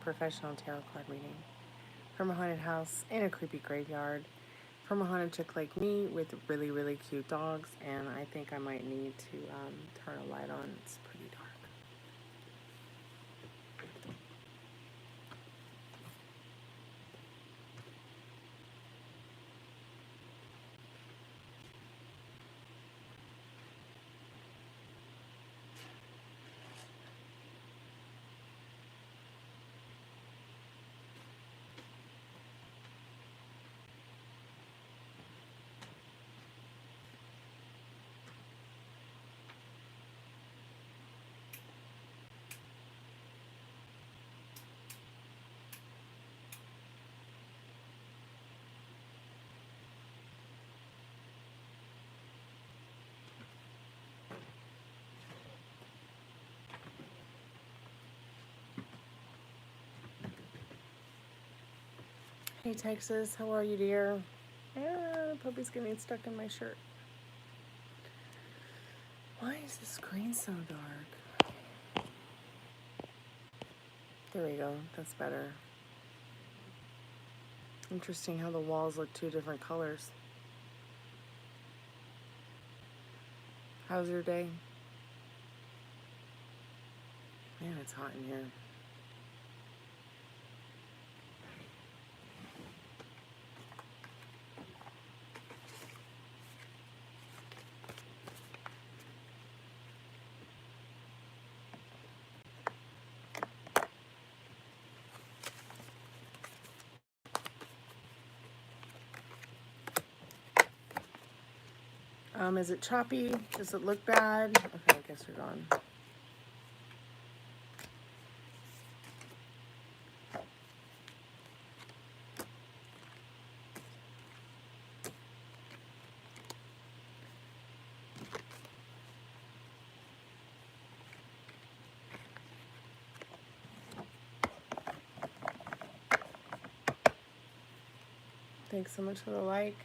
professional tarot card reading from a haunted house in a creepy graveyard from a haunted chick like me with really, really cute dogs, and I think I might need to turn a light on. It's pretty dark. Hey Texas, how are you, dear? Yeah, puppy's getting stuck in my shirt. Why is the screen so dark? There we go, that's better. Interesting how the walls look two different colors. How's your day? Man, it's hot in here. Is it choppy? Does it look bad? Okay, I guess you're gone. Thanks so much for the like.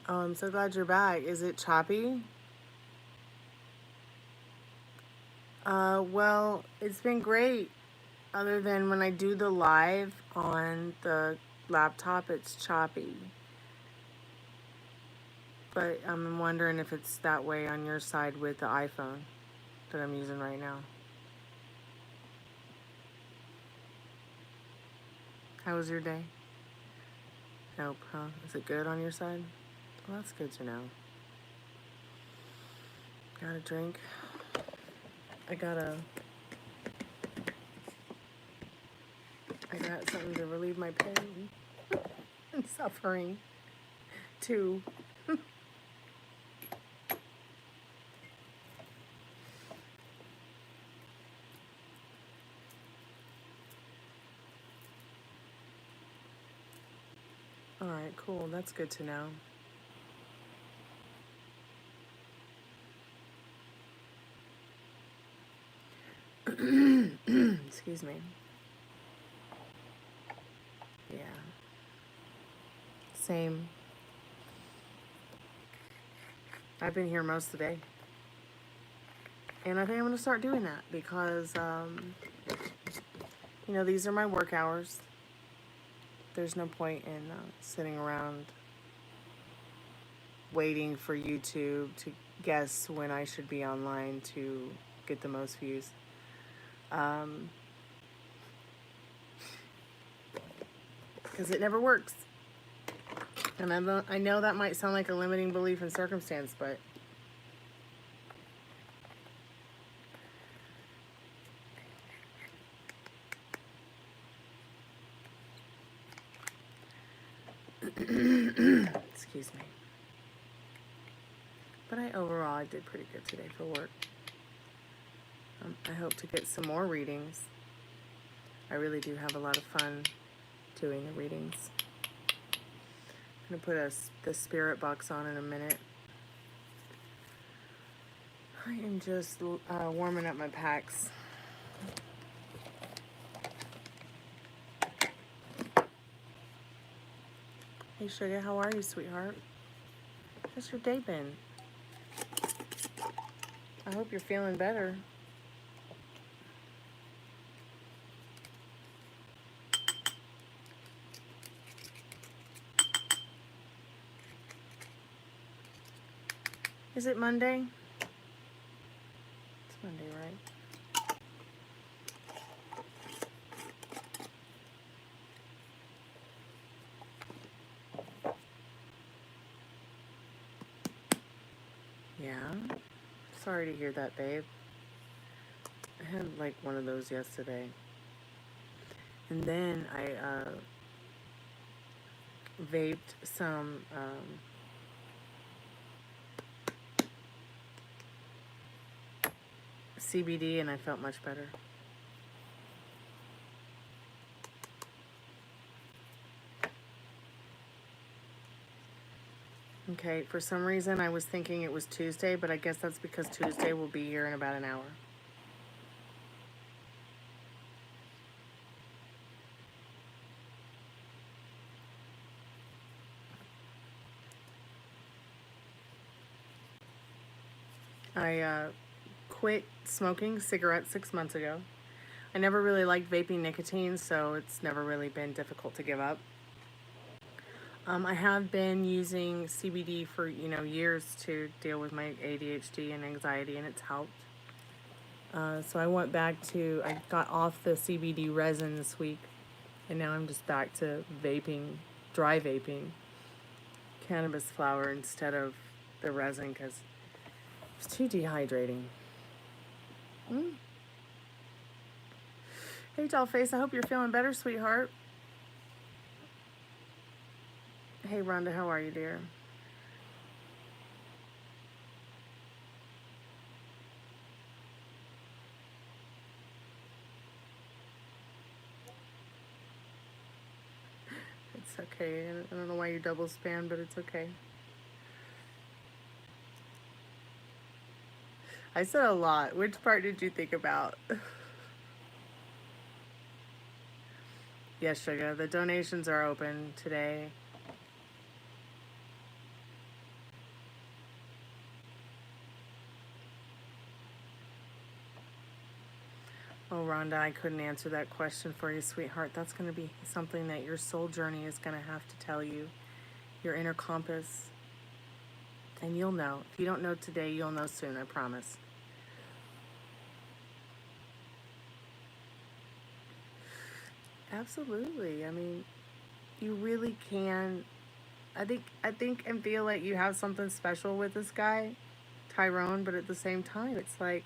Oh, I'm so glad you're back. Is it choppy? Well, it's been great. Other than when I do the live on the laptop, it's choppy. But I'm wondering if it's that way on your side with the iPhone that I'm using right now. How was your day? Nope, huh? Is it good on your side? Well, that's good to know. Got a drink. I got something to relieve my pain and suffering, too. All right, cool. That's good to know. Excuse me. Yeah. Same. I've been here most of the day. And I think I'm going to start doing that because, these are my work hours. There's no point in sitting around waiting for YouTube to guess when I should be online to get the most views. Because it never works. And I know that might sound like a limiting belief in circumstance, but excuse me. But overall, I did pretty good today for work. I hope to get some more readings. I really do have a lot of fun doing the readings. I'm going to put the Spiritbox on in a minute. I am just warming up my packs. Hey, Sugar, how are you, sweetheart? How's your day been? I hope you're feeling better. Is it Monday? It's Monday, right? Yeah. Sorry to hear that, babe. I had like one of those yesterday. And then I vaped some CBD and I felt much better. Okay, for some reason I was thinking it was Tuesday, but I guess that's because Tuesday will be here in about an hour. I quit smoking cigarettes 6 months ago. I never really liked vaping nicotine, so it's never really been difficult to give up. I have been using CBD for, years to deal with my ADHD and anxiety, and it's helped. So I got off the CBD resin this week, and now I'm just back to dry vaping cannabis flower instead of the resin because it's too dehydrating. Hey, Dollface, I hope you're feeling better, sweetheart. Hey, Rhonda, how are you, dear? It's okay. I don't know why you double spam, but it's okay. I said a lot. Which part did you think about? Yes, Sugar. The donations are open today. Oh, Rhonda, I couldn't answer that question for you, sweetheart. That's going to be something that your soul journey is going to have to tell you, your inner compass. And you'll know. If you don't know today, you'll know soon, I promise. Absolutely. I mean, you really can. I think and feel like you have something special with this guy, Tyrone, but at the same time, it's like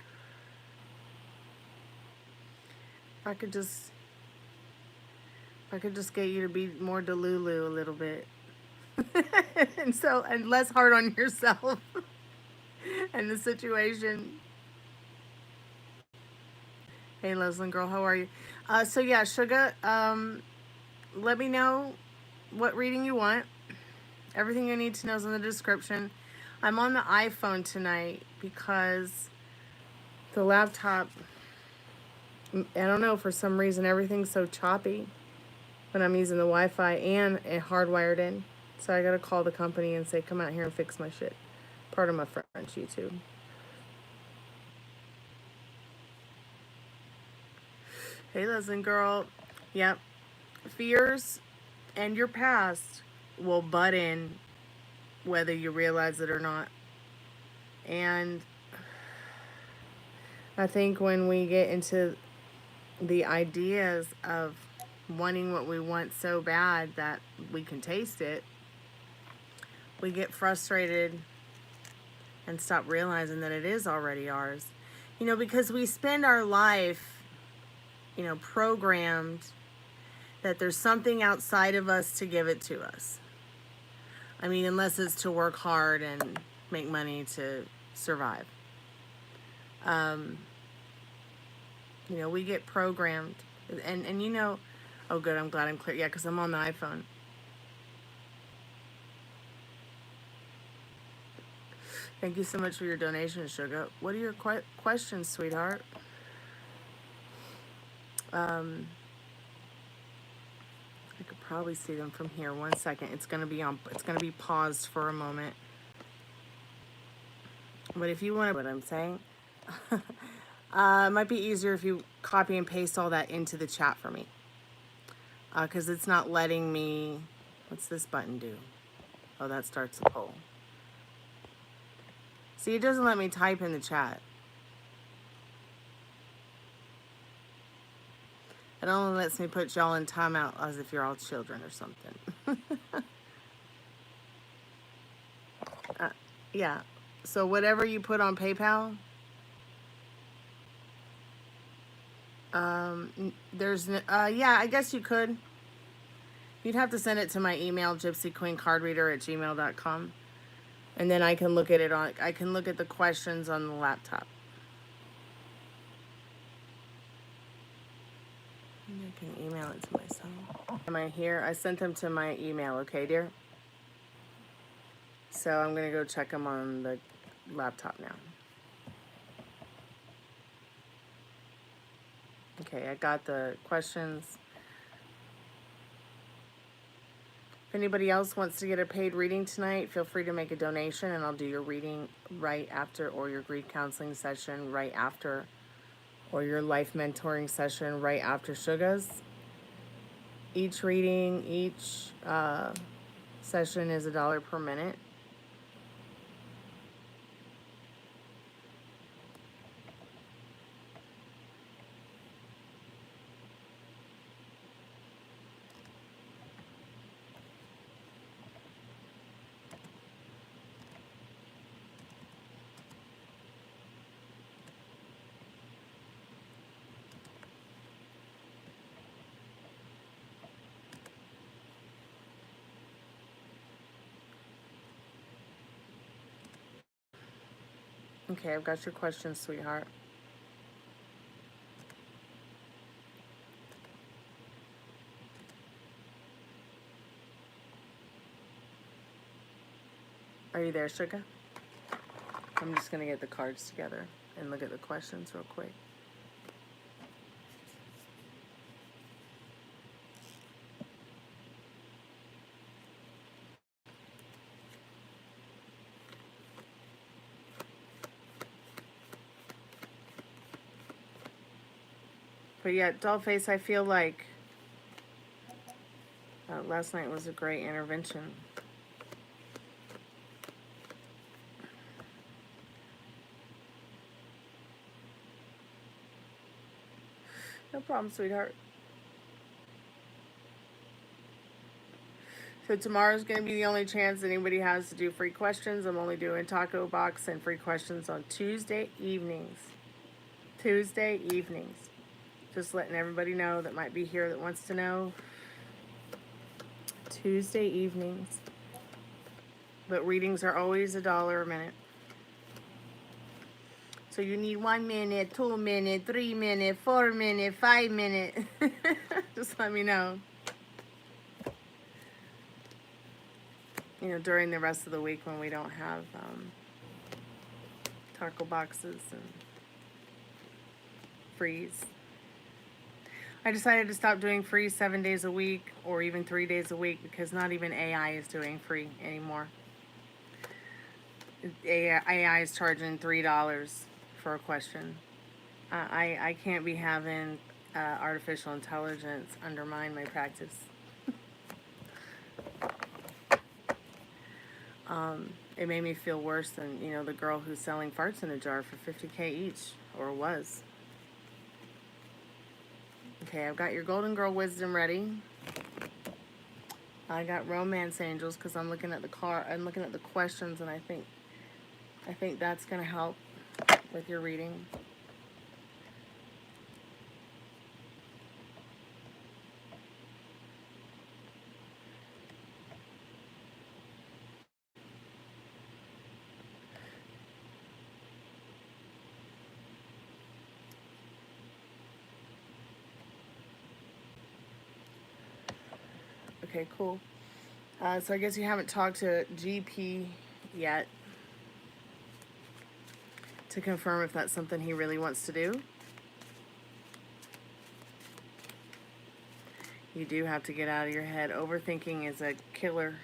if I could just if I could just get you to be more Delulu a little bit. and less hard on yourself and the situation. Hey Leslie girl, how are you? So yeah, Sugar, let me know what reading you want. Everything you need to know is in the description. I'm on the iPhone tonight because the laptop, I don't know, for some reason everything's so choppy when I'm using the Wi-Fi and it hardwired in. So I gotta call the company and say, come out here and fix my shit. Part of my French YouTube. Hey, listen, girl. Yep. Fears and your past will butt in whether you realize it or not. And I think when we get into the ideas of wanting what we want so bad that we can taste it, we get frustrated and stop realizing that it is already ours. You know, because we spend our life, you know, programmed that there's something outside of us to give it to us. I mean, unless it's to work hard and make money to survive. You know, we get programmed. And you know, oh good, I'm glad I'm clear. Yeah, because I'm on the iPhone. Thank you so much for your donation, Sugar. What are your questions, sweetheart? I could probably see them from here. 1 second. It's gonna be paused for a moment. But if you want to, what I'm saying, it might be easier if you copy and paste all that into the chat for me. Because it's not letting me. What's this button do? Oh, that starts the poll. See, it doesn't let me type in the chat. It only lets me put y'all in timeout as if you're all children or something. Yeah. So whatever you put on PayPal, yeah, I guess you could. You'd have to send it to my email, gypsyqueencardreader@gmail.com. And then I can look at I can look at the questions on the laptop. I can email it to myself. Am I here? I sent them to my email, okay, dear? So I'm going to go check them on the laptop now. Okay, I got the questions. If anybody else wants to get a paid reading tonight, feel free to make a donation and I'll do your reading right after, or your grief counseling session right after, or your life mentoring session right after Sugar's. Each reading, each session is $1 per minute. Okay, I've got your questions, sweetheart. Are you there, Sugar? I'm just going to get the cards together and look at the questions real quick. But yeah, Dollface, I feel like last night was a great intervention. No problem, sweetheart. So tomorrow's going to be the only chance anybody has to do free questions. I'm only doing taco box and free questions on Tuesday evenings. Tuesday evenings. Just letting everybody know that might be here that wants to know. Tuesday evenings. But readings are always $1 a minute. So you need 1 minute, 2 minute, 3 minute, 4 minute, 5 minute. Just let me know. You know, during the rest of the week when we don't have taco boxes and frees. I decided to stop doing free 7 days a week or even 3 days a week because not even AI is doing free anymore. AI is charging $3 for a question. I can't be having artificial intelligence undermine my practice. It made me feel worse than, you know, the girl who's selling farts in a jar for $50K each, or was. Okay, I've got your Golden Girl Wisdom ready. I got Romance Angels because I'm looking at the I'm looking at the questions, and I think that's gonna help with your reading. Okay, cool. So I guess you haven't talked to GP yet to confirm if that's something he really wants to do. You do have to get out of your head. Overthinking is a killer.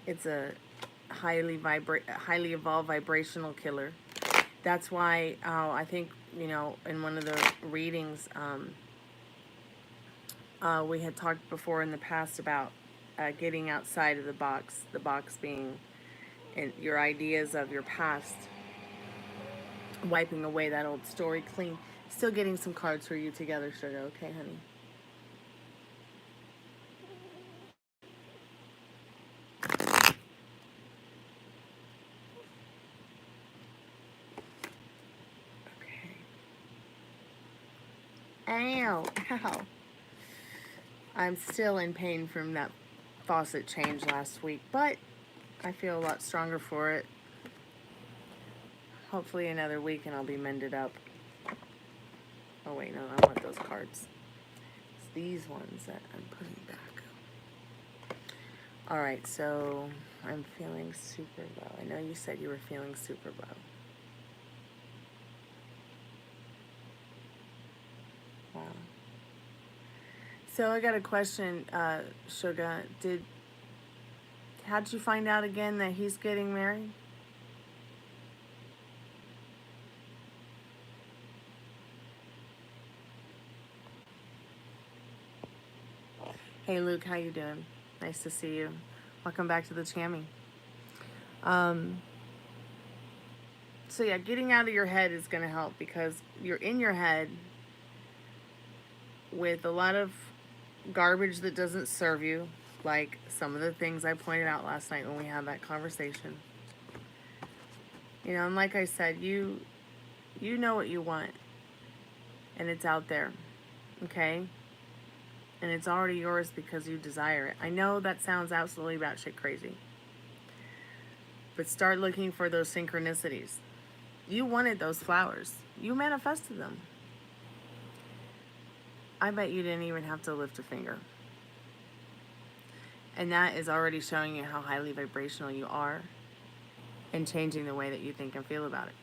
It's a highly evolved vibrational killer. That's why I think, you know, in one of the readings, we had talked before in the past about getting outside of the box being in your ideas of your past, wiping away that old story clean. Still getting some cards for you together, sugar. Okay, honey. Okay. Ow, ow. I'm still in pain from that faucet change last week, but I feel a lot stronger for it. Hopefully another week and I'll be mended up. Oh wait, no, I want those cards. It's these ones that I'm putting back. Alright, so I'm feeling super low. I know you said you were feeling super low. Wow. So I got a question, Sugar. How'd you find out again that he's getting married? Hey Luke, how you doing? Nice to see you. Welcome back to the Chammy. So yeah, getting out of your head is going to help because you're in your head with a lot of garbage that doesn't serve you, like some of the things I pointed out last night when we had that conversation. You know, and like I said, you know what you want, and it's out there, okay? And it's already yours because you desire it. I know that sounds absolutely batshit crazy, but start looking for those synchronicities. You wanted those flowers. You manifested them. I bet you didn't even have to lift a finger. And that is already showing you how highly vibrational you are and changing the way that you think and feel about it.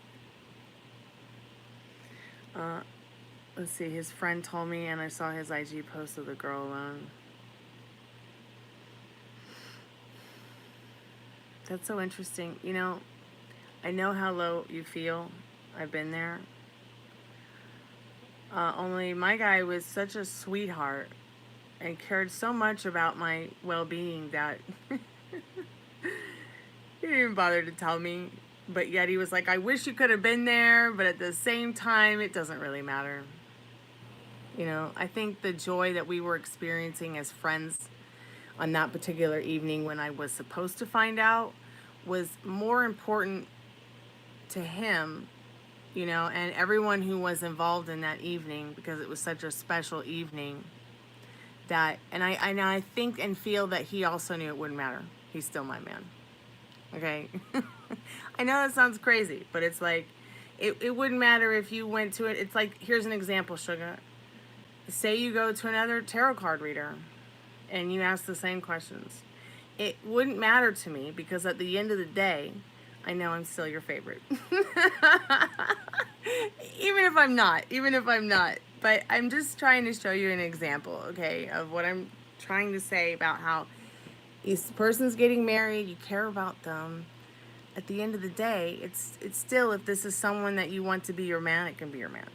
Let's see, his friend told me, and I saw his IG post of the girl alone. That's so interesting. You know, I know how low you feel. I've been there. Only my guy was such a sweetheart and cared so much about my well-being that he didn't even bother to tell me. But yet he was like, I wish you could have been there, but at the same time, it doesn't really matter. You know, I think the joy that we were experiencing as friends on that particular evening when I was supposed to find out was more important to him, you know, and everyone who was involved in that evening, because it was such a special evening. That, and I think and feel that he also knew it wouldn't matter. He's still my man. Okay? I know that sounds crazy, but it's like, it wouldn't matter if you went to it. It's like, here's an example, Sugar. Say you go to another tarot card reader and you ask the same questions. It wouldn't matter to me because at the end of the day, I know I'm still your favorite. Even if I'm not. But I'm just trying to show you an example, okay, of what I'm trying to say about how this person's getting married, you care about them. At the end of the day, it's still, if this is someone that you want to be your man, it can be your man.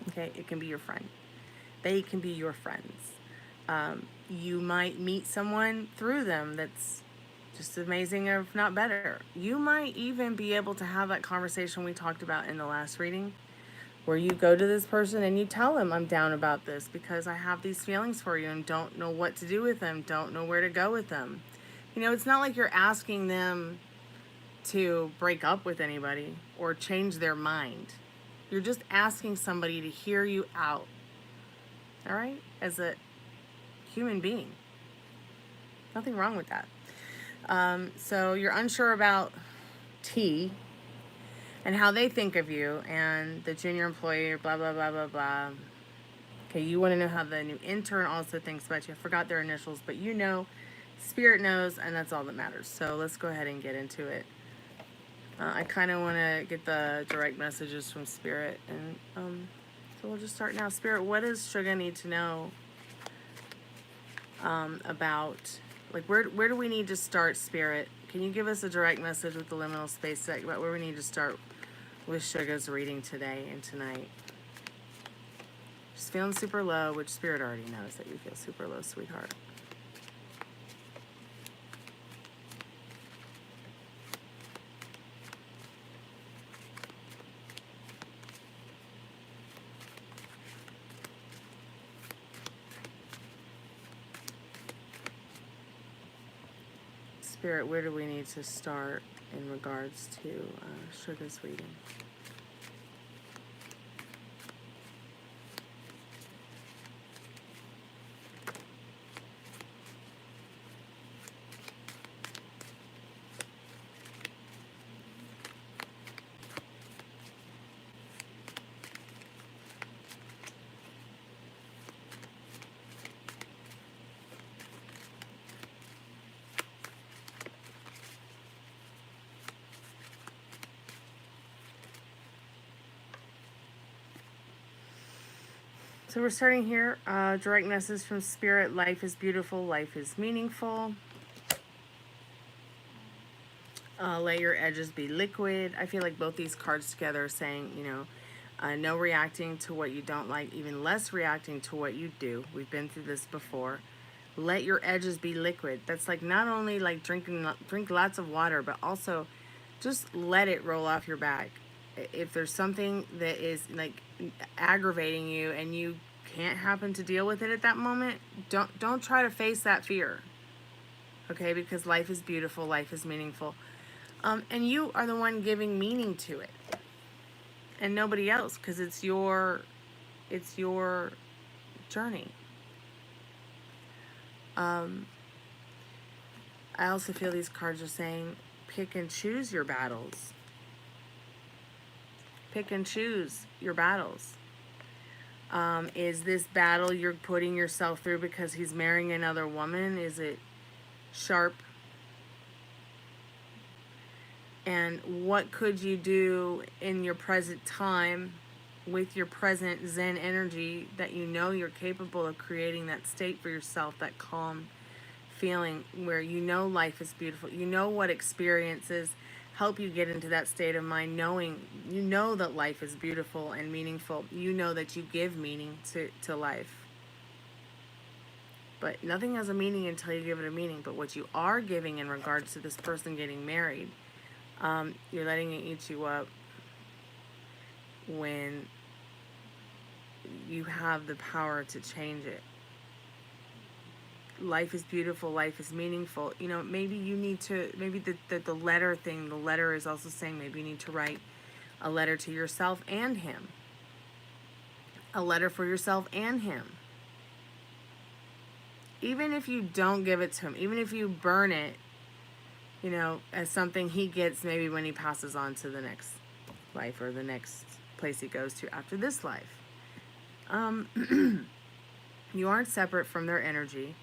Okay, it can be your friend. They can be your friends. You might meet someone through them that's just amazing, if not better. You might even be able to have that conversation we talked about in the last reading, where you go to this person and you tell them, I'm down about this because I have these feelings for you and don't know what to do with them, don't know where to go with them. You know, it's not like you're asking them to break up with anybody or change their mind. You're just asking somebody to hear you out, all right, as a human being. Nothing wrong with that. So you're unsure about T and how they think of you and the junior employee, blah, blah, blah, blah, blah. Okay, you want to know how the new intern also thinks about you. I forgot their initials, but you know, Spirit knows, and that's all that matters. So let's go ahead and get into it. I kind of want to get the direct messages from Spirit, and so we'll just start now. Spirit, what does Sugar need to know about, like, where do we need to start, Spirit? Can you give us a direct message with the liminal space set about where we need to start with Sugar's reading today and tonight? Just feeling super low, which Spirit already knows that you feel super low, sweetheart. Spirit, where do we need to start in regards to Sugar's reading? So we're starting here. Direct message from Spirit. Life is beautiful. Life is meaningful. Let your edges be liquid. I feel like both these cards together are saying, you know, no reacting to what you don't like, even less reacting to what you do. We've been through this before. Let your edges be liquid. That's like not only like drink lots of water, but also just let it roll off your back. If there's something that is like aggravating you and you can't happen to deal with it at that moment, don't try to face that fear. Okay, because life is beautiful, life is meaningful. And you are the one giving meaning to it. And nobody else, because it's your journey. I also feel these cards are saying pick and choose your battles. Pick and choose your battles. Is this battle you're putting yourself through because he's marrying another woman? Is it sharp? And what could you do in your present time with your present Zen energy that you know you're capable of creating that state for yourself, that calm feeling where you know life is beautiful, you know what experiences help you get into that state of mind, knowing you know that life is beautiful and meaningful. You know that you give meaning to life. But nothing has a meaning until you give it a meaning. But what you are giving in regards to this person getting married, you're letting it eat you up when you have the power to change it. Life is beautiful, life is meaningful. You know, maybe you need to, maybe the letter thing, the letter is also saying maybe you need to write a letter to yourself and him. A letter for yourself and him. Even if you don't give it to him, even if you burn it, you know, as something he gets maybe when he passes on to the next life or the next place he goes to after this life. You aren't separate from their energy,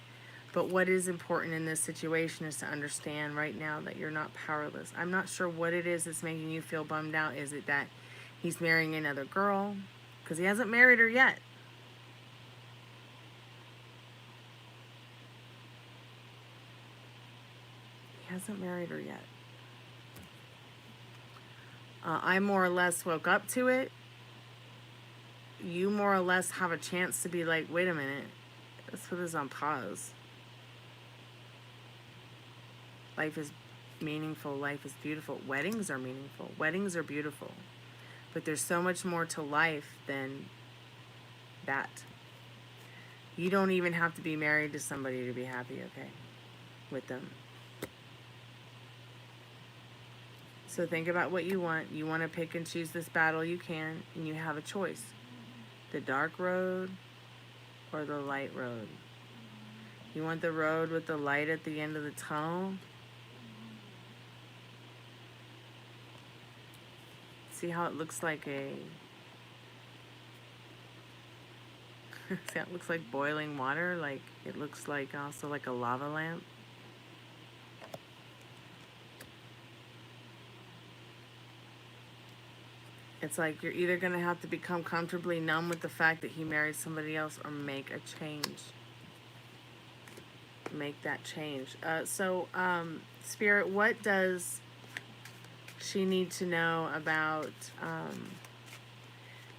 but what is important in this situation is to understand right now that you're not powerless. I'm not sure what it is that's making you feel bummed out. Is it that he's marrying another girl? Because he hasn't married her yet. He hasn't married her yet. I more or less woke up to it. You more or less have a chance to be like, wait a minute, let's put this on pause. Life is meaningful. Life is beautiful. Weddings are meaningful. Weddings are beautiful. But there's so much more to life than that. You don't even have to be married to somebody to be happy, okay, with them. So think about what you want. You want to pick and choose this battle, you can, and you have a choice. The dark road or the light road. You want the road with the light at the end of the tunnel? See how it looks like a... See how it looks like boiling water? Like, it looks like also like a lava lamp. It's like you're either going to have to become comfortably numb with the fact that he married somebody else or make a change. Make that change. Spirit, what does she need to know about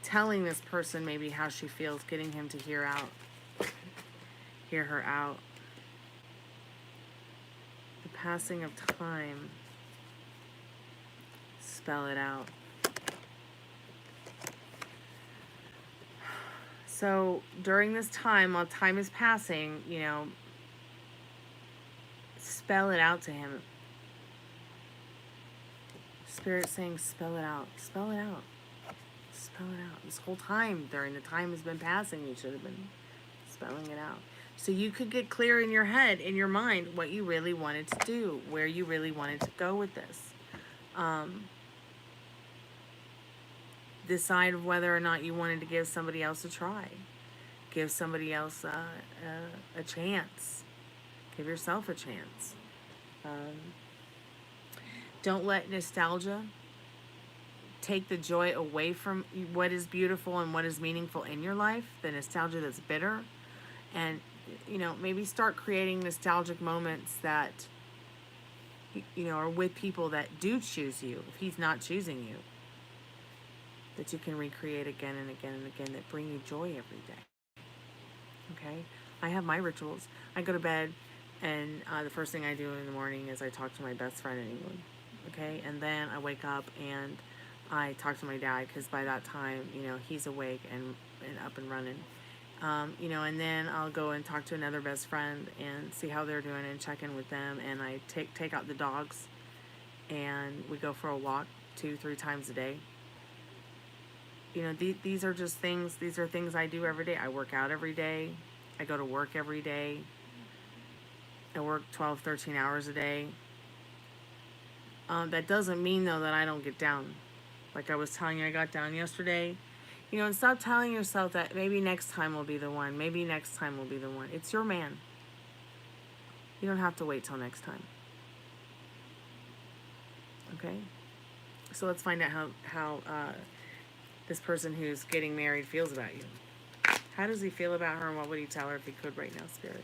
telling this person maybe how she feels, getting him to hear her out? The passing of time. Spell it out. So during this time, while time is passing, you know, spell it out to him. Spirit saying, spell it out. Spell it out. Spell it out. This whole time, during the time has been passing, you should have been spelling it out. So you could get clear in your head, in your mind, what you really wanted to do, where you really wanted to go with this. Decide whether or not you wanted to give somebody else a try. Give somebody else a chance. Give yourself a chance. Don't let nostalgia take the joy away from what is beautiful and what is meaningful in your life, the nostalgia that's bitter. And, you know, maybe start creating nostalgic moments that, you know, are with people that do choose you, if he's not choosing you, that you can recreate again and again and again that bring you joy every day. Okay? I have my rituals. I go to bed, and the first thing I do in the morning is I talk to my best friend in England. Okay? And then I wake up and I talk to my dad, because by that time, you know, he's awake and up and running. You know, and then I'll go and talk to another best friend and see how they're doing and check in with them. And I take out the dogs, and we go for a walk 2-3 times a day. You know, these are just things, these are things I do every day. I work out every day. I go to work every day. I work 12, 13 hours a day. That doesn't mean, though, that I don't get down. Like I was telling you, I got down yesterday. You know, and stop telling yourself that maybe next time will be the one. Maybe next time will be the one. It's your man. You don't have to wait till next time. Okay? So let's find out how this person who's getting married feels about you. How does he feel about her, and what would he tell her if he could right now, Spirit?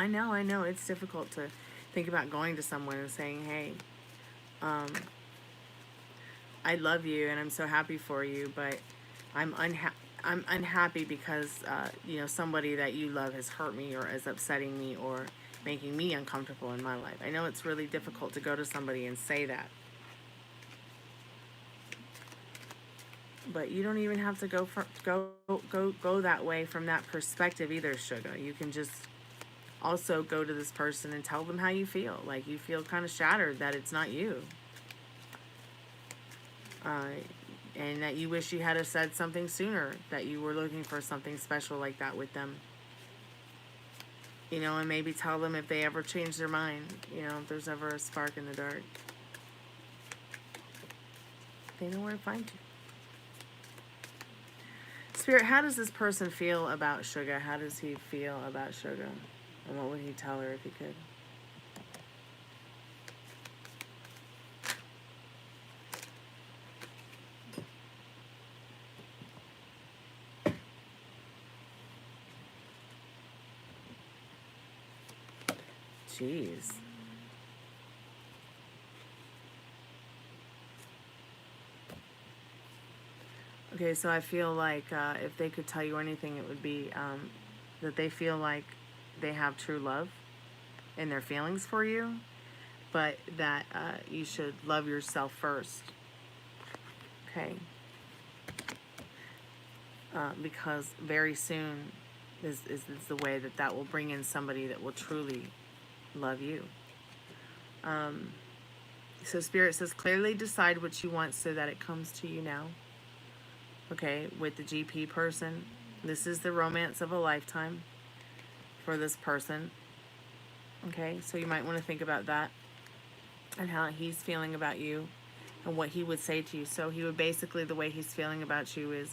I know. It's difficult to think about going to someone and saying, hey, I love you and I'm so happy for you, but I'm unhappy because somebody that you love has hurt me or is upsetting me or making me uncomfortable in my life. I know it's really difficult to go to somebody and say that, but you don't even have to go that way from that perspective either, sugar. You can just also go to this person and tell them how you feel. Like you feel kind of shattered that it's not you. And that you wish you had said something sooner, that you were looking for something special like that with them. And maybe tell them if they ever change their mind, if there's ever a spark in the dark. They know where to find you. Spirit, how does this person feel about Sugar? How does he feel about Sugar? And what would he tell her if he could? Jeez. Okay, so I feel like if they could tell you anything, it would be that they feel like they have true love in their feelings for you, but that you should love yourself first. Okay. Because very soon is the way that will bring in somebody that will truly love you. So Spirit says, clearly decide what you want so that it comes to you now. Okay, with the GP person, this is the romance of a lifetime for this person. Okay, so you might want to think about that and how he's feeling about you and what he would say to you. So he would basically, the way he's feeling about you is,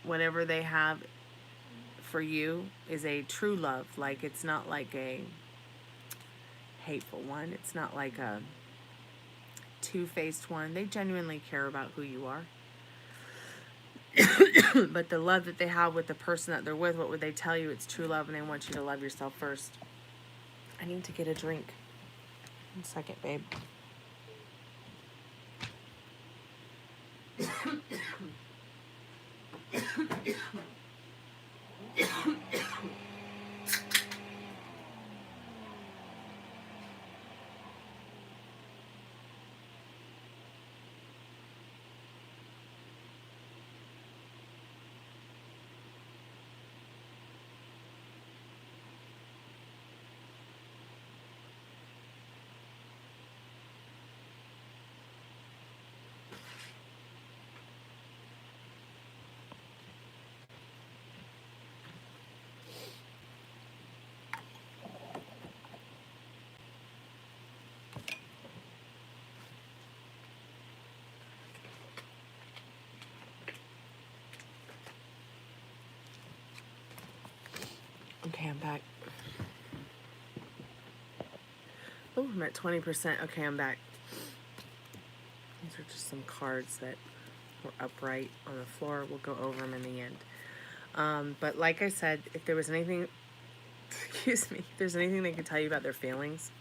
whatever they have for you is a true love. Like, it's not like a hateful one. It's not like a two-faced one. They genuinely care about who you are. But the love that they have with the person that they're with, what would they tell you? It's true love, and they want you to love yourself first. I need to get a drink. 1 second, babe. Okay, I'm back. Oh, I'm at 20%. Okay, I'm back. These are just some cards that were upright on the floor. We'll go over them in the end. But like I said, if there was anything, excuse me, if there's anything they could tell you about their feelings,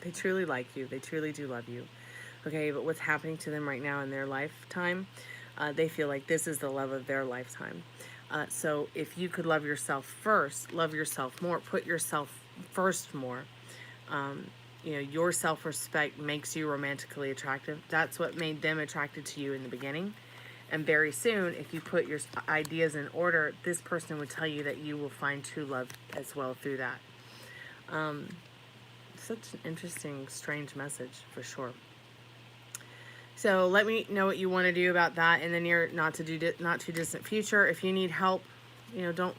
they truly like you. They truly do love you. Okay, but what's happening to them right now in their lifetime, they feel like this is the love of their lifetime. So if you could love yourself first, love yourself more, put yourself first more, your self-respect makes you romantically attractive. That's what made them attracted to you in the beginning. And very soon, if you put your ideas in order, this person would tell you that you will find true love as well through that. Such an interesting, strange message for sure. So let me know what you want to do about that in the near, not too distant future. If you need help, don't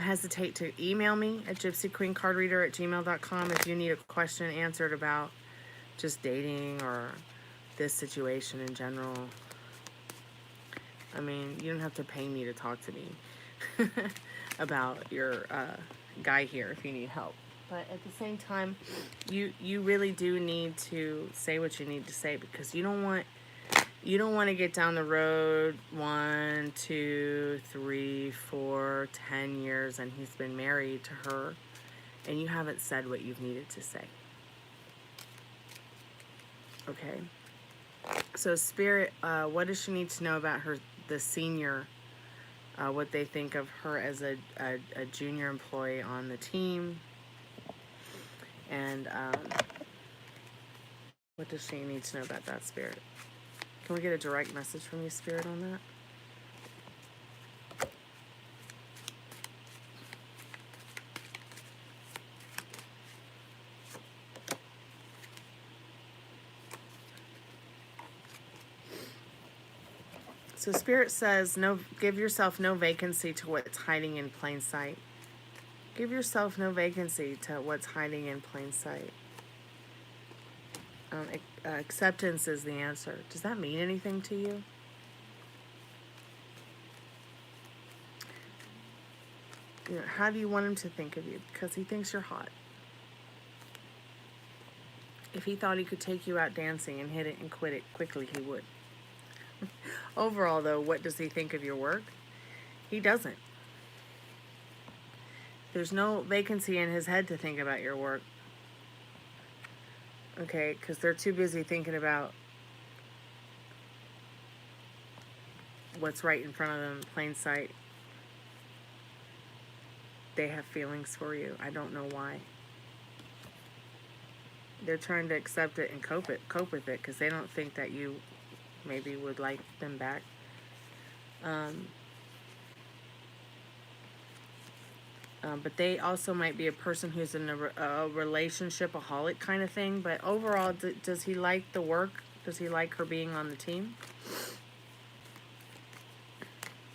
hesitate to email me at gypsyqueencardreader@gmail.com if you need a question answered about just dating or this situation in general. I mean, you don't have to pay me to talk to me about your guy here if you need help. But at the same time, you really do need to say what you need to say, because you don't want you don't want to get down the road 1, 2, 3, 4, 10 years and he's been married to her and you haven't said what you've needed to say. Okay. So Spirit, what does she need to know about the senior, what they think of her as a junior employee on the team? And what does she need to know about that, Spirit? Can we get a direct message from you, Spirit, on that? So Spirit says, no, give yourself no vacancy to what's hiding in plain sight. Give yourself no vacancy to what's hiding in plain sight. Acceptance is the answer. Does that mean anything to you? You know, how do you want him to think of you? Because he thinks you're hot. If he thought he could take you out dancing and hit it and quit it quickly, he would. Overall, though, what does he think of your work? He doesn't. There's no vacancy in his head to think about your work. Okay, because they're too busy thinking about what's right in front of them, plain sight. They have feelings for you. I don't know why. They're trying to accept it and cope with it because they don't think that you maybe would like them back. But they also might be a person who's in a relationship-aholic kind of thing. But overall, does he like the work? Does he like her being on the team?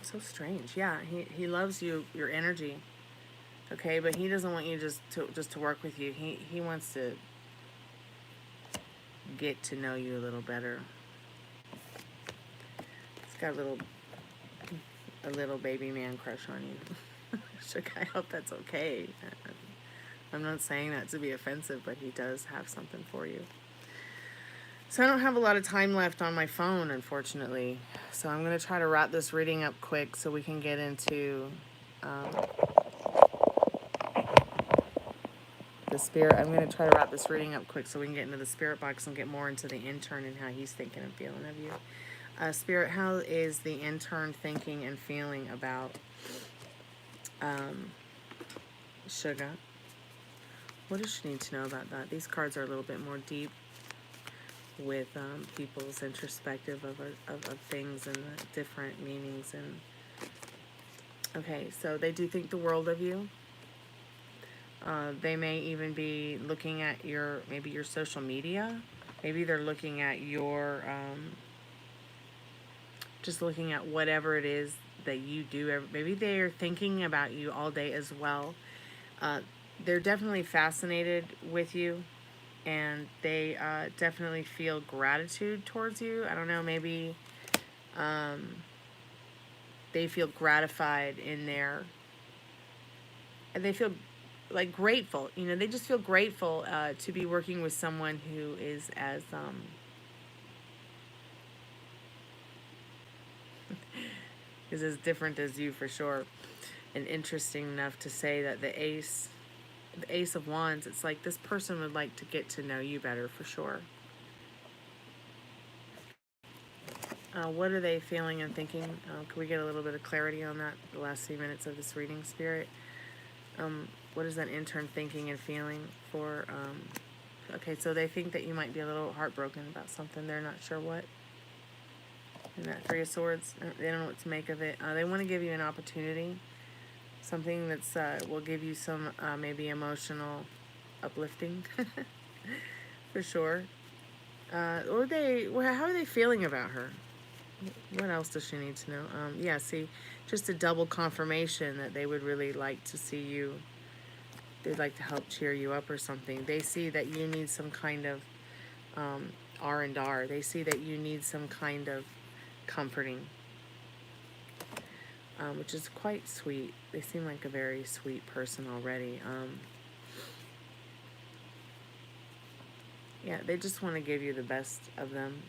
So strange. Yeah, he loves you, your energy. Okay, but he doesn't want you just to work with you. He wants to get to know you a little better. He's got a little baby man crush on you. I hope that's okay. I'm not saying that to be offensive, but he does have something for you. So I don't have a lot of time left on my phone, unfortunately. So I'm going to try to wrap this reading up quick so we can get into the spirit. I'm going to try to wrap this reading up quick so we can get into the spirit box and get more into the intern and how he's thinking and feeling of you. Spirit, how is the intern thinking and feeling about Sugar? What does she need to know about that? These cards are a little bit more deep with people's introspective of things and the different meanings. And okay, so they do think the world of you. They may even be looking at maybe your social media. Maybe they're looking at your, just looking at whatever it is that you do. Maybe they're thinking about you all day as well. They're definitely fascinated with you, and they definitely feel gratitude towards you. I don't know, maybe they feel gratified in there, and they feel like grateful. You know, they just feel grateful to be working with someone who is as is as different as you, for sure. And interesting enough to say that the Ace of Wands, it's like this person would like to get to know you better, for sure. What are they feeling and thinking? Can we get a little bit of clarity on that, the last few minutes of this reading, Spirit? What is that intern thinking and feeling for? Okay, so they think that you might be a little heartbroken about something. They're not sure what. And that Three of Swords, they don't know what to make of it. They want to give you an opportunity, something that's will give you some maybe emotional uplifting, for sure. How are they feeling about her? What else does she need to know? Yeah, see, just a double confirmation that they would really like to see you. They'd like to help cheer you up or something. They see that you need some kind of R&R. They see that you need some kind of comforting, which is quite sweet. They seem like a very sweet person already. Yeah, they just want to give you the best of them.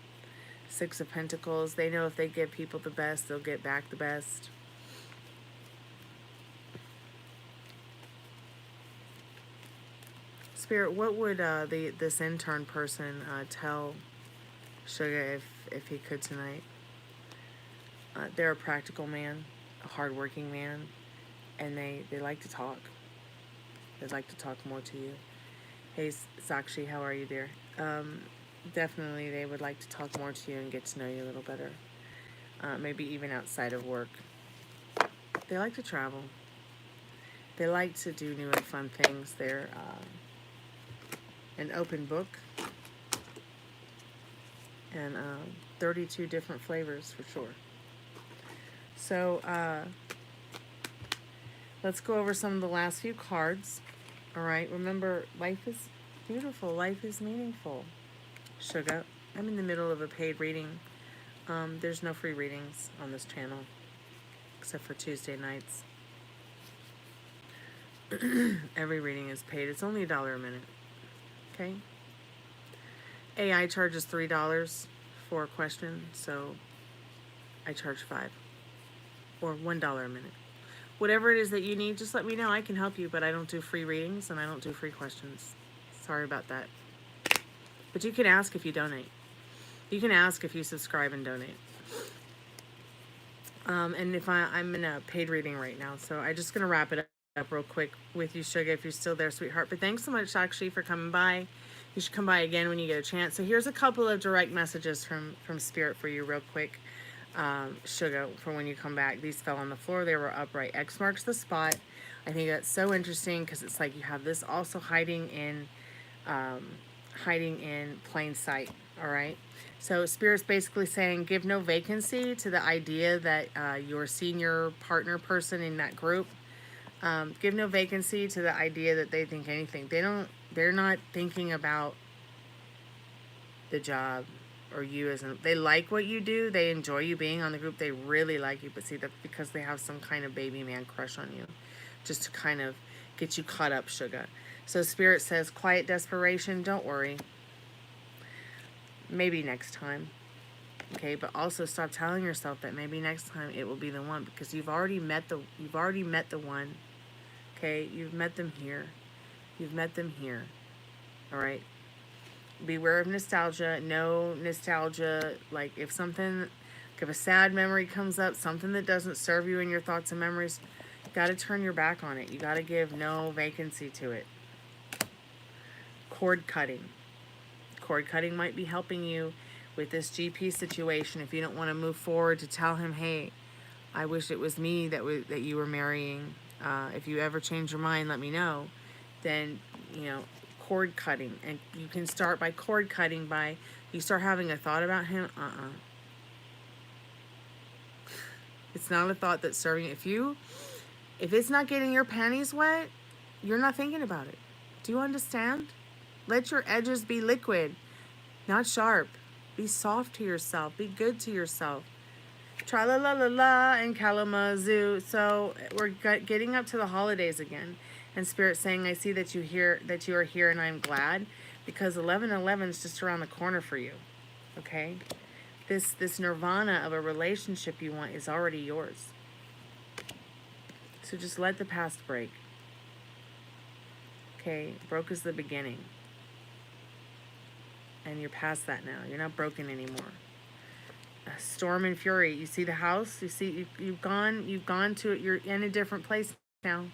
Six of Pentacles. They know if they give people the best, they'll get back the best. Spirit, what would this intern person tell Sugar if he could tonight? They're a practical man, a hardworking man, and they like to talk. They like to talk more to you. Hey, Sakshi, how are you, dear? Definitely, they would like to talk more to you and get to know you a little better. Maybe even outside of work. They like to travel. They like to do new and fun things. They're an open book. And 32 different flavors for sure. So let's go over some of the last few cards. All right, remember, life is beautiful. Life is meaningful. Sugar, I'm in the middle of a paid reading. There's no free readings on this channel, except for Tuesday nights. Every reading is paid. It's only $1 a minute. Okay? AI charges $3 for a question, so I charge $5 or $1 a minute. Whatever it is that you need, just let me know. I can help you, but I don't do free readings and I don't do free questions. Sorry about that. But you can ask if you donate. You can ask if you subscribe and donate. And if I'm in a paid reading right now, so I'm just going to wrap it up real quick with you, Sugar, if you're still there, sweetheart. But thanks so much, Sakshi, for coming by. You should come by again when you get a chance. So here's a couple of direct messages from Spirit for you real quick. Sugar, for when you come back. These fell on the floor. They were upright. X marks the spot. I think that's so interesting because it's like you have this also hiding in plain sight. All right. So Spirit's basically saying give no vacancy to the idea that your senior partner person in that group. Give no vacancy to the idea that they think anything. They're not thinking about the job or you as they like what you do. They enjoy you being on the group. They really like you. But see, that's because they have some kind of baby man crush on you, just to kind of get you caught up, Sugar. So Spirit says quiet desperation. Don't worry. Maybe next time. Okay, but also stop telling yourself that maybe next time it will be the one, because you've already met the one. Okay, you've met them here. You've met them here. All right. Beware of nostalgia. No nostalgia. Like if a sad memory comes up, something that doesn't serve you in your thoughts and memories, you got to turn your back on it. You got to give no vacancy to it. Cord cutting. Cord cutting might be helping you with this GP situation. If you don't want to move forward, to tell him, hey, I wish it was me that you were marrying. If you ever change your mind, let me know. Then, cord cutting. And you can start by cord cutting by you start having a thought about him. It's not a thought that's serving. If it's not getting your panties wet, you're not thinking about it. Do you understand? Let your edges be liquid, not sharp. Be soft to yourself. Be good to yourself. Tra-la-la-la-la and Kalamazoo. So we're getting up to the holidays again. And Spirit saying, I see that you are here, and I'm glad, because 11/11 is just around the corner for you. Okay? This nirvana of a relationship you want is already yours. So just let the past break. Okay? Broke is the beginning. And you're past that now. You're not broken anymore. Storm and fury. You see the house? You see you've gone to it. You're in a different place now.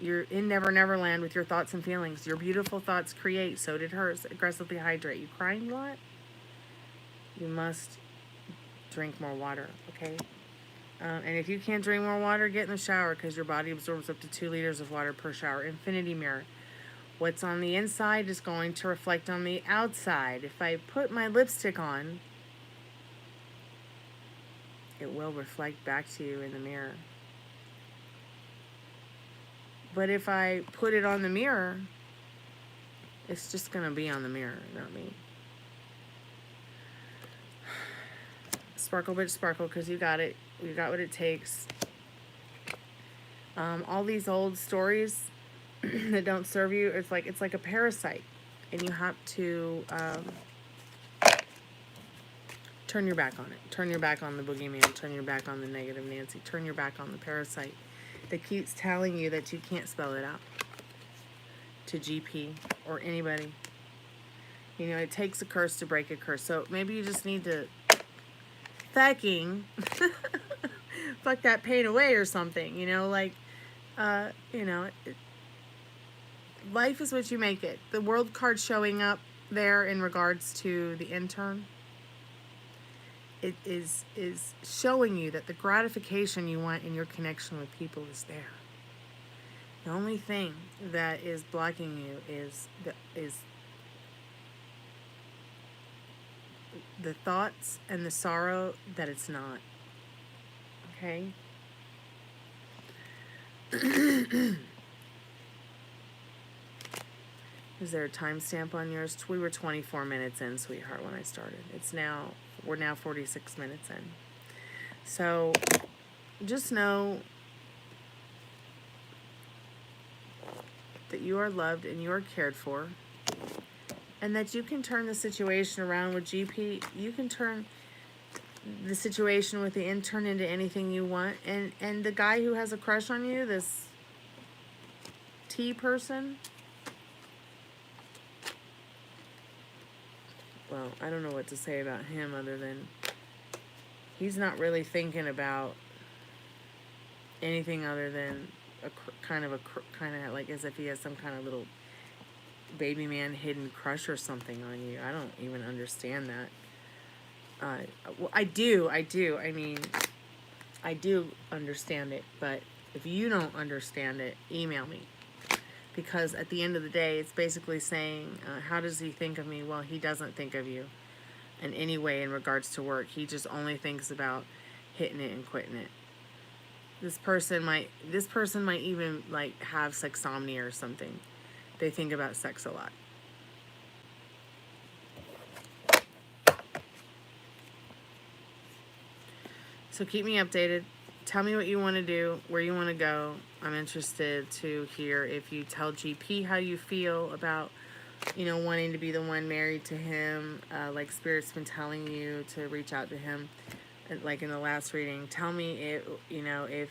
You're in Never Never Land with your thoughts and feelings. Your beautiful thoughts create. So did hers. Aggressively hydrate. You crying a lot? You must drink more water, okay? And if you can't drink more water, get in the shower, because your body absorbs up to 2 liters of water per shower. Infinity mirror. What's on the inside is going to reflect on the outside. If I put my lipstick on, it will reflect back to you in the mirror. But if I put it on the mirror, it's just going to be on the mirror, not me. Sparkle, bitch, sparkle, because you got it. You got what it takes. All these old stories that don't serve you, it's like a parasite. And you have to turn your back on it. Turn your back on the boogeyman. Turn your back on the negative Nancy. Turn your back on the parasite that keeps telling you that you can't spell it out to GP or anybody. You know, it takes a curse to break a curse. So maybe you just need to fucking fuck that pain away or something. You know, like, you know, life is what you make it. The world card showing up there in regards to the intern, it is showing you that the gratification you want in your connection with people is there. The only thing that is blocking you is the thoughts and the sorrow that it's not. Okay? Is there a timestamp on yours? We were 24 minutes in, sweetheart, when I started. We're now 46 minutes in. So just know that you are loved and you are cared for, and that you can turn the situation around with GP. You can turn the situation with the intern into anything you want. And the guy who has a crush on you, this T person, well, I don't know what to say about him other than he's not really thinking about anything other than kind of like as if he has some kind of little baby man hidden crush or something on you. I don't even understand that. Well, I do. I mean, I do understand it, but if you don't understand it, email me. Because at the end of the day, it's basically saying, how does he think of me? Well, he doesn't think of you in any way in regards to work. He just only thinks about hitting it and quitting it. This person might even like have sexomnia or something. They think about sex a lot. So keep me updated. Tell me what you want to do, where you want to go. I'm interested to hear if you tell GP how you feel about, you know, wanting to be the one married to him. Like Spirit's been telling you to reach out to him, like in the last reading. Tell me if, you know, if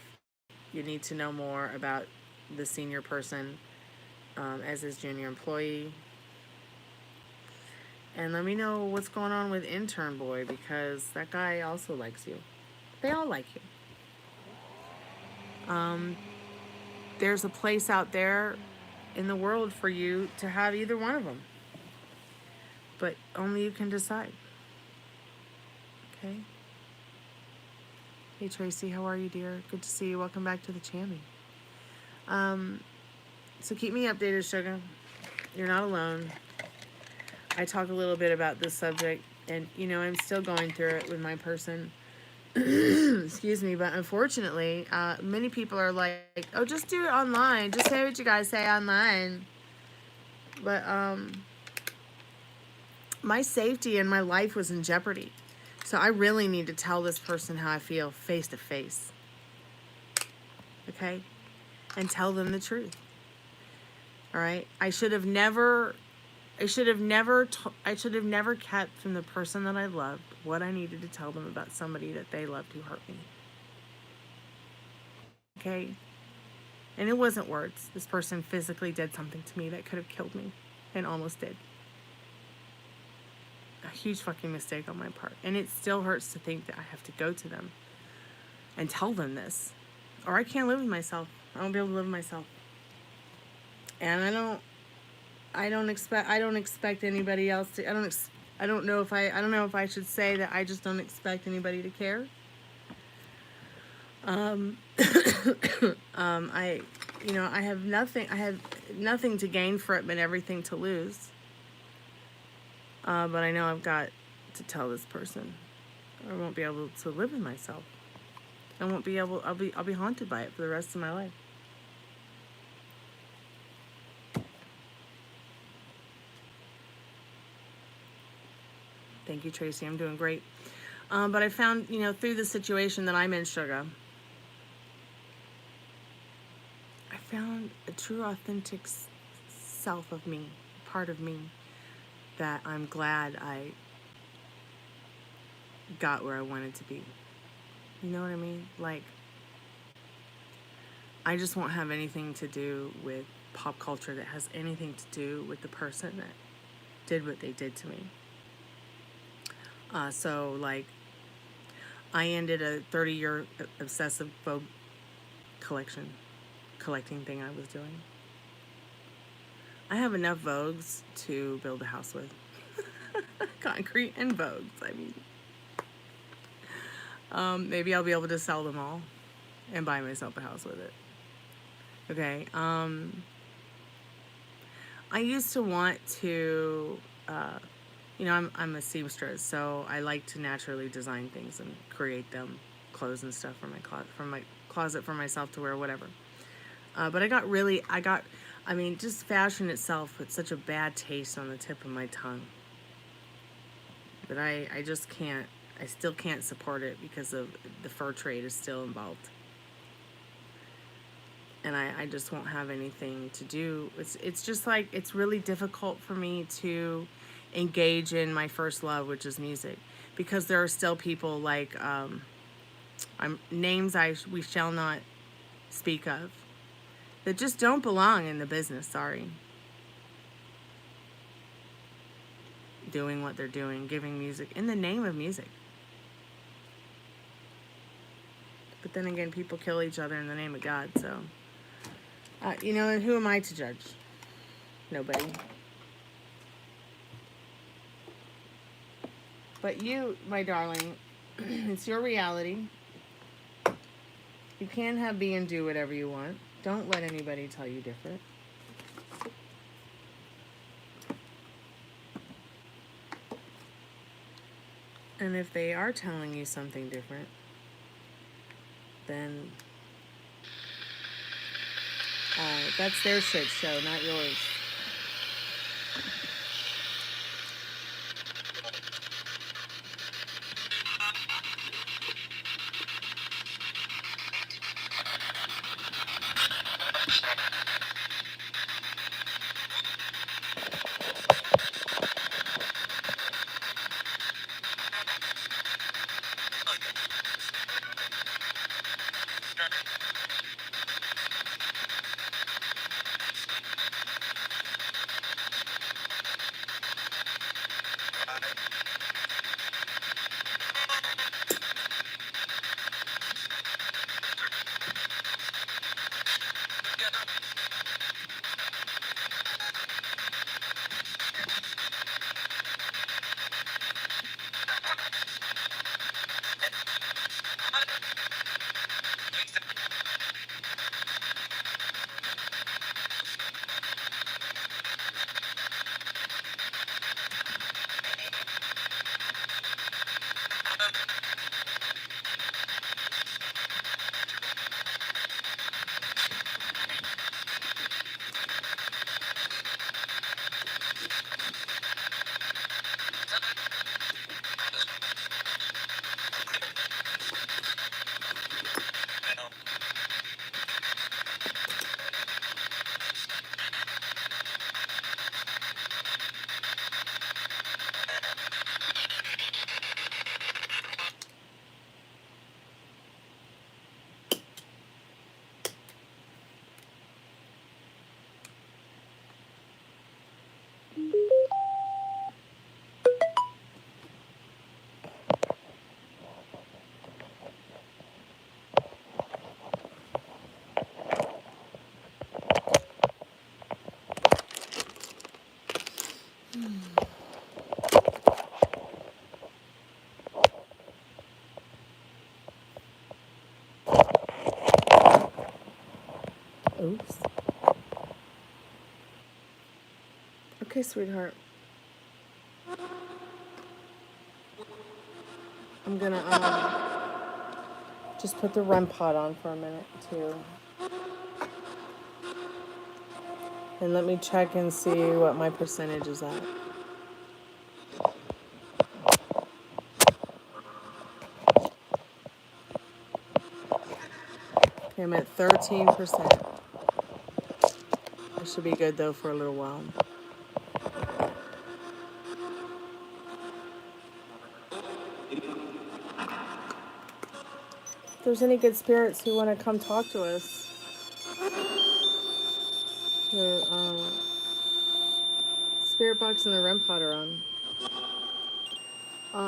you need to know more about the senior person as his junior employee. And let me know what's going on with intern boy, because that guy also likes you. They all like you. There's a place out there in the world for you to have either one of them. But only you can decide. Okay? Hey Tracy, how are you, dear? Good to see you. Welcome back to the channel. So keep me updated, sugar. You're not alone. I talk a little bit about this subject, and you know, I'm still going through it with my person. Excuse me, but unfortunately, many people are like, oh, just do it online. Just say what you guys say online. But my safety and my life was in jeopardy. So I really need to tell this person how I feel face to face. Okay? And tell them the truth. All right? I should have never kept from the person that I loved what I needed to tell them about somebody that they loved who hurt me. Okay? And it wasn't words. This person physically did something to me that could have killed me, and almost did. A huge fucking mistake on my part. And it still hurts to think that I have to go to them and tell them this. Or I can't live with myself. I won't be able to live with myself. And I don't expect anybody else to. I don't know if I should say that I just don't expect anybody to care. I have nothing to gain for it, but everything to lose. But I know I've got to tell this person, or I won't be able to live with myself. I'll be haunted by it for the rest of my life. Thank you, Tracy. I'm doing great. But I found, you know, through the situation that I'm in, sugar, I found a true, authentic self of me, part of me, that I'm glad I got where I wanted to be. You know what I mean? Like, I just won't have anything to do with pop culture that has anything to do with the person that did what they did to me. So, like, I ended a 30-year obsessive Vogue collecting thing I was doing. I have enough Vogues to build a house with. Concrete and Vogues, I mean. Maybe I'll be able to sell them all and buy myself a house with it. Okay. I used to want to, I'm a seamstress, so I like to naturally design things and create them, clothes and stuff from my closet for myself to wear, whatever. But just fashion itself put such a bad taste on the tip of my tongue that I just can't. I still can't support it because of the fur trade is still involved. And I just won't have anything to do. It's just like, it's really difficult for me to engage in my first love, which is music, because there are still people like names we shall not speak of that just don't belong in the business. Sorry. Doing what they're doing, giving music in the name of music. But then again, people kill each other in the name of God, so and who am I to judge? Nobody. But you, my darling, it's your reality. You can be and do whatever you want. Don't let anybody tell you different. And if they are telling you something different, then that's their shit show, not yours. Oops. Okay, sweetheart. I'm gonna just put the REMpod on for a minute too. And let me check and see what my percentage is at. Okay, I'm at 13%. I should be good though for a little while. there's any good spirits who want to come talk to us, the Spiritbox and the REMpod are on.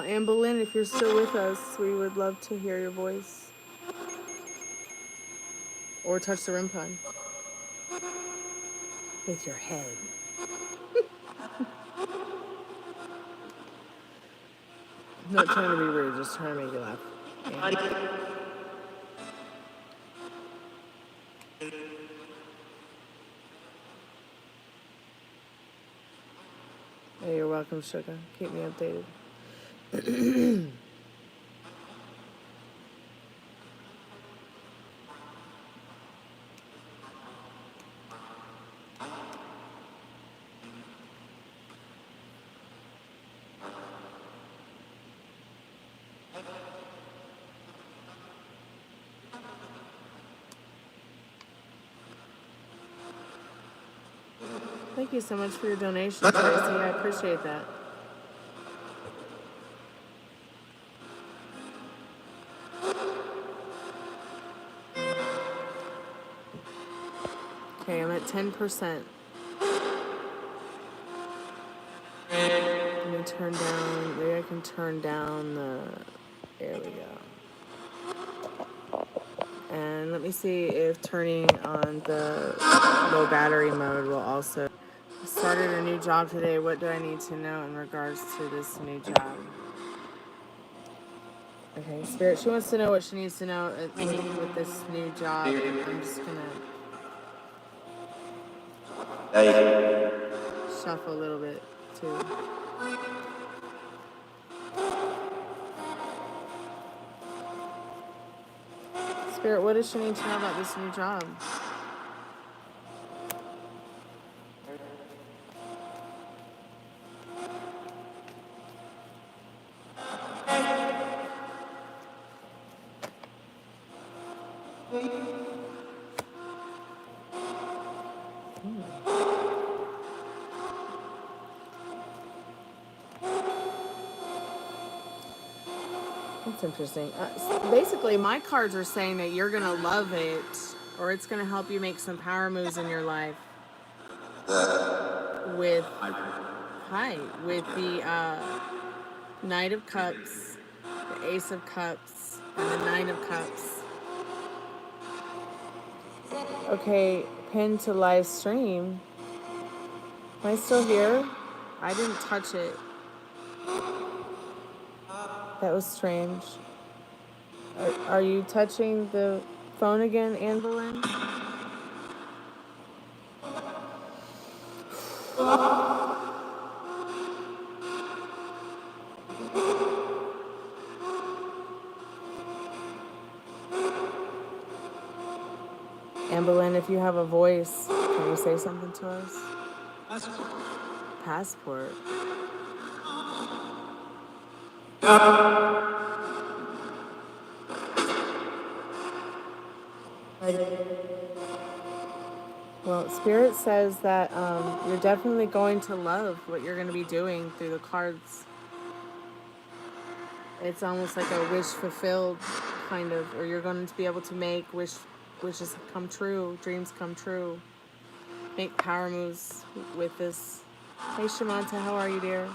Anne Boleyn, if you're still with us, we would love to hear your voice. Or touch the REMpod. With your head. Not trying to be rude, just trying to make you laugh. Yeah. Hey, you're welcome, sugar. Keep me updated. Thank you so much for your donation, Tracy. I appreciate that. Okay, I'm at 10%. Let me turn down, maybe I can turn down the, there we go. And let me see if turning on the low battery mode will also. I started a new job today. What do I need to know in regards to this new job? Okay, Spirit, she wants to know what she needs to know with this new job. And I'm just gonna shuffle a little bit too. Spirit, what does she need to know about this new job? That's interesting. Basically, my cards are saying that you're going to love it, or it's going to help you make some power moves in your life. With the Knight of Cups, the Ace of Cups, and the Nine of Cups. Okay, pinned to live stream. Am I still here? I didn't touch it. That was strange. Are you touching the phone again, Anne Boleyn? Anne Boleyn, if you have a voice, can you say something to us? Passport. Well, Spirit says that you're definitely going to love what you're going to be doing through the cards. It's almost like a wish fulfilled, kind of, or you're going to be able to make wishes come true, dreams come true, make power moves with this. Hey, Shamanta, how are you, dear?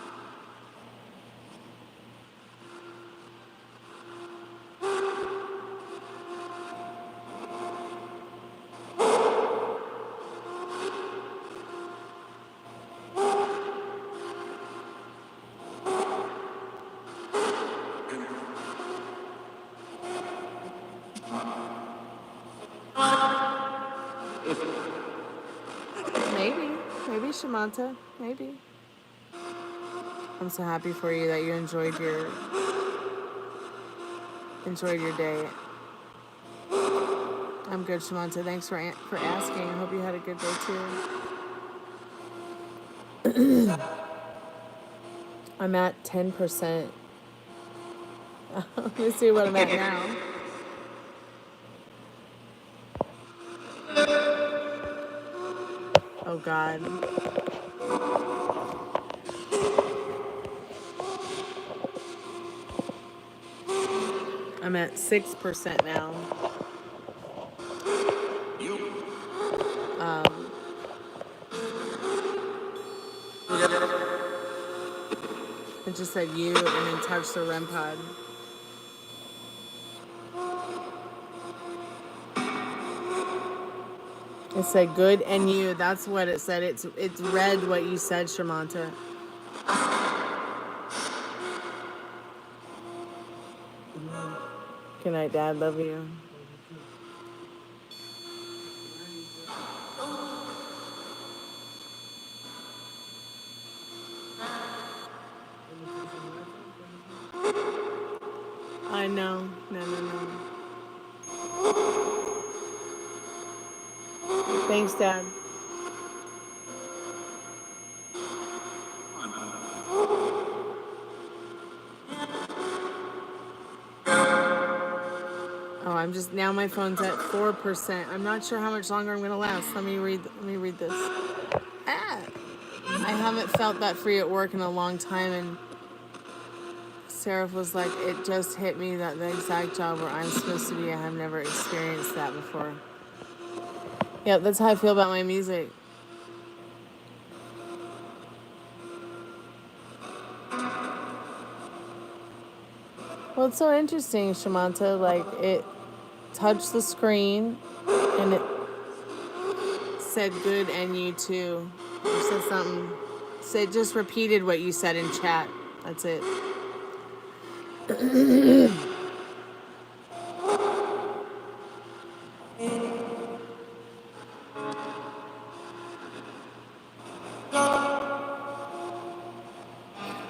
Maybe Shamanta, maybe. I'm so happy for you that you enjoyed your day. I'm good, Shamanta. Thanks for asking. I hope you had a good day too. I'm at 10%. Let me see what I'm at now. Oh God. I'm at 6% now. It just said you and then touch the REMpod. It said good and you. That's what it said. It's read what you said, Shamanta. Good night, Dad. Love you. I know. No. Thanks, Dad. Oh, I'm just now. My phone's at 4%. I'm not sure how much longer I'm gonna last. Let me read this. Ah, I haven't felt that free at work in a long time, and Seraph was like, "It just hit me that the exact job where I'm supposed to be. I have never experienced that before." Yeah, that's how I feel about my music. Well, it's so interesting, Shamanta. Like, it touched the screen and it said good and you too. Or said something. So it just repeated what you said in chat. That's it.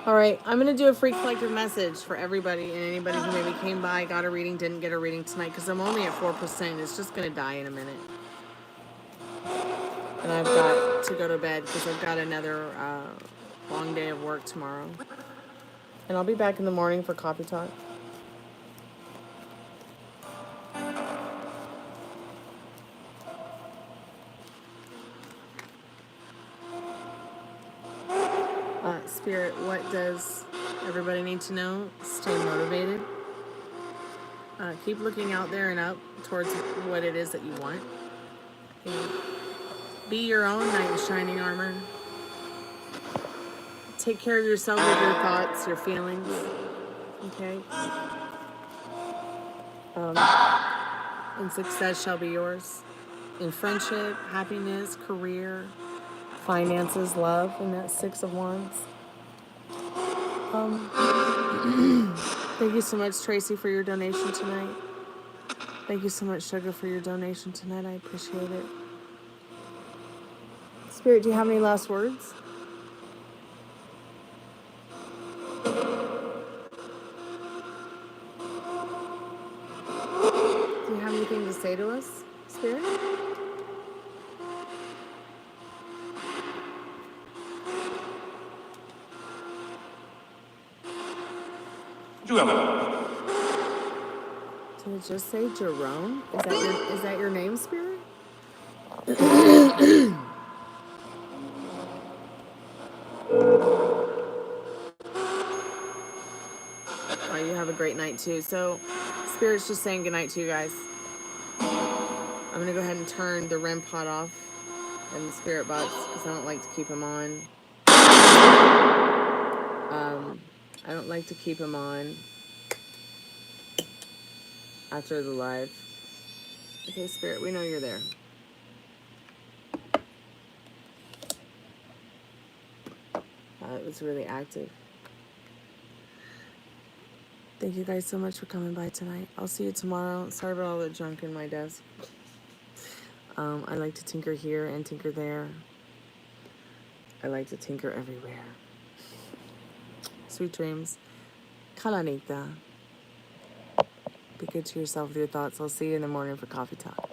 All right, I'm going to do a free collective message for everybody and anybody who maybe came by, got a reading, didn't get a reading tonight, because I'm only at 4%. It's just going to die in a minute. And I've got to go to bed because I've got another long day of work tomorrow. And I'll be back in the morning for coffee talk. Spirit, what does everybody need to know? Stay motivated. Keep looking out there and up towards what it is that you want. And be your own knight in shining armor. Take care of yourself with your thoughts, your feelings. Okay? And success shall be yours. In friendship, happiness, career, finances, love, and that's 6 of Wands. Thank you so much, Tracy, for your donation tonight. Thank you so much, Sugar, for your donation tonight. I appreciate it. Spirit, do you have any last words? Do you have anything to say to us, Spirit? Did it just say Jerome? Is that your name, Spirit? Oh, you have a great night too. So, Spirit's just saying good night to you guys. I'm gonna go ahead and turn the REMpod off and the Spirit box because I don't like to keep them on. I don't like to keep them on after the live. Okay, Spirit, we know you're there. It was really active. Thank you guys so much for coming by tonight. I'll see you tomorrow. Sorry about all the junk in my desk. I like to tinker here and tinker there. I like to tinker everywhere. Sweet dreams. Kalanita. Be good to yourself with your thoughts. I'll see you in the morning for coffee talk.